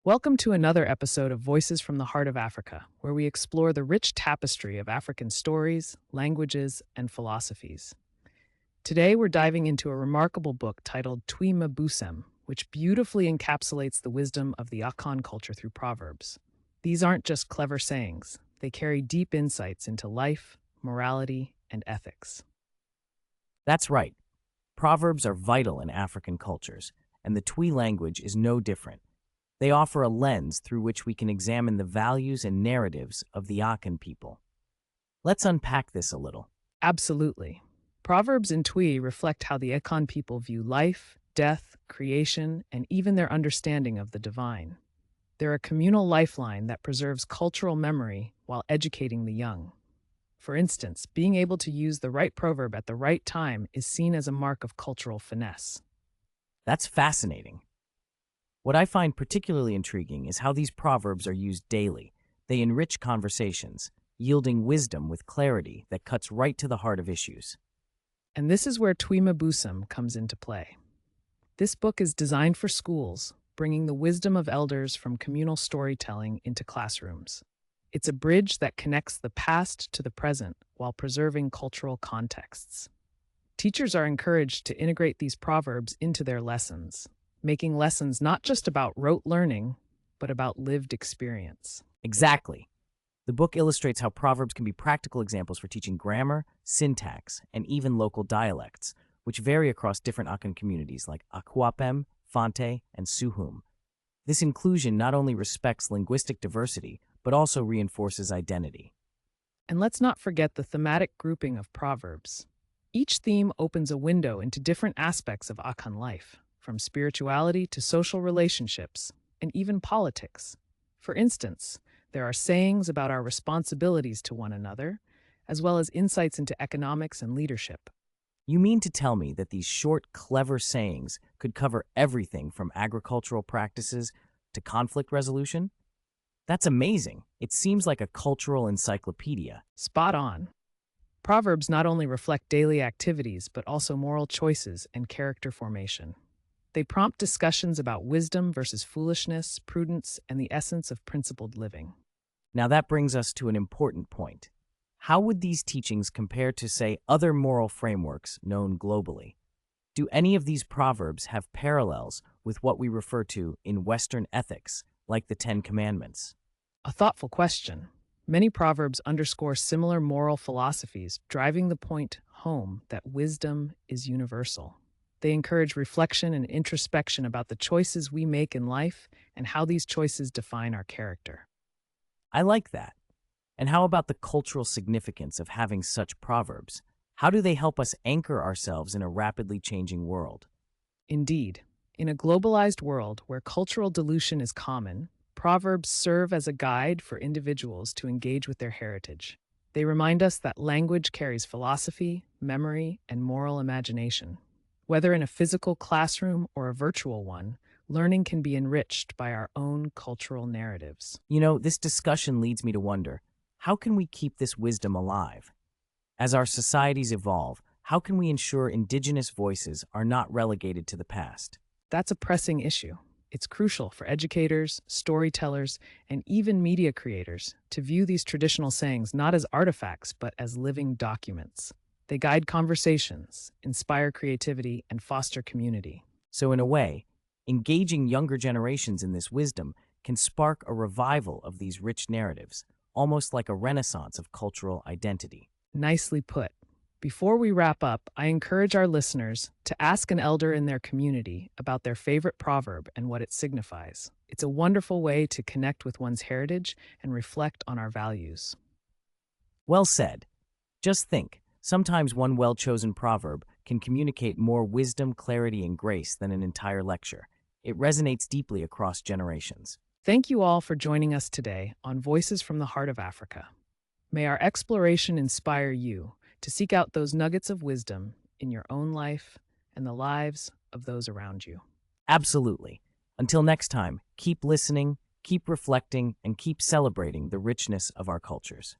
Welcome to another episode of Voices from the Heart of Africa, where we explore the rich tapestry of African stories, languages, and philosophies. Today, we're diving into a remarkable book titled Mmebusem, which beautifully encapsulates the wisdom of the Akan culture through proverbs. These aren't just clever sayings, they carry deep insights into life, morality, and ethics. That's right. Proverbs are vital in African cultures, and the Twi language is no different. They offer a lens through which we can examine the values and narratives of the Akan people. Let's unpack this a little. Absolutely. Proverbs in Twi reflect how the Akan people view life, death, creation, and even their understanding of the divine. They're a communal lifeline that preserves cultural memory while educating the young. For instance, being able to use the right proverb at the right time is seen as a mark of cultural finesse. That's fascinating. What I find particularly intriguing is how these proverbs are used daily. They enrich conversations, yielding wisdom with clarity that cuts right to the heart of issues. And this is where Mmebusem comes into play. This book is designed for schools, bringing the wisdom of elders from communal storytelling into classrooms. It's a bridge that connects the past to the present while preserving cultural contexts. Teachers are encouraged to integrate these proverbs into their lessons, making lessons not just about rote learning, but about lived experience. Exactly. The book illustrates how proverbs can be practical examples for teaching grammar, syntax, and even local dialects, which vary across different Akan communities like Akwapem, Fante, and Suhum. This inclusion not only respects linguistic diversity, but also reinforces identity. And let's not forget the thematic grouping of proverbs. Each theme opens a window into different aspects of Akan life, from spirituality to social relationships, and even politics. For instance, there are sayings about our responsibilities to one another, as well as insights into economics and leadership. You mean to tell me that these short, clever sayings could cover everything from agricultural practices to conflict resolution? That's amazing. It seems like a cultural encyclopedia. Spot on. Proverbs not only reflect daily activities, but also moral choices and character formation. They prompt discussions about wisdom versus foolishness, prudence, and the essence of principled living. Now that brings us to an important point. How would these teachings compare to, say, other moral frameworks known globally? Do any of these proverbs have parallels with what we refer to in Western ethics, like the Ten Commandments? A thoughtful question. Many proverbs underscore similar moral philosophies, driving the point home that wisdom is universal. They encourage reflection and introspection about the choices we make in life and how these choices define our character. I like that. And how about the cultural significance of having such proverbs? How do they help us anchor ourselves in a rapidly changing world? Indeed, in a globalized world where cultural dilution is common, proverbs serve as a guide for individuals to engage with their heritage. They remind us that language carries philosophy, memory, and moral imagination. Whether in a physical classroom or a virtual one, learning can be enriched by our own cultural narratives. This discussion leads me to wonder, how can we keep this wisdom alive? As our societies evolve, how can we ensure indigenous voices are not relegated to the past? That's a pressing issue. It's crucial for educators, storytellers, and even media creators to view these traditional sayings not as artifacts, but as living documents. They guide conversations, inspire creativity, and foster community. So in a way, engaging younger generations in this wisdom can spark a revival of these rich narratives, almost like a renaissance of cultural identity. Nicely put. Before we wrap up, I encourage our listeners to ask an elder in their community about their favorite proverb and what it signifies. It's a wonderful way to connect with one's heritage and reflect on our values. Well said. Just think, sometimes one well-chosen proverb can communicate more wisdom, clarity, and grace than an entire lecture. It resonates deeply across generations. Thank you all for joining us today on Voices from the Heart of Africa. May our exploration inspire you to seek out those nuggets of wisdom in your own life and the lives of those around you. Absolutely. Until next time, keep listening, keep reflecting, and keep celebrating the richness of our cultures.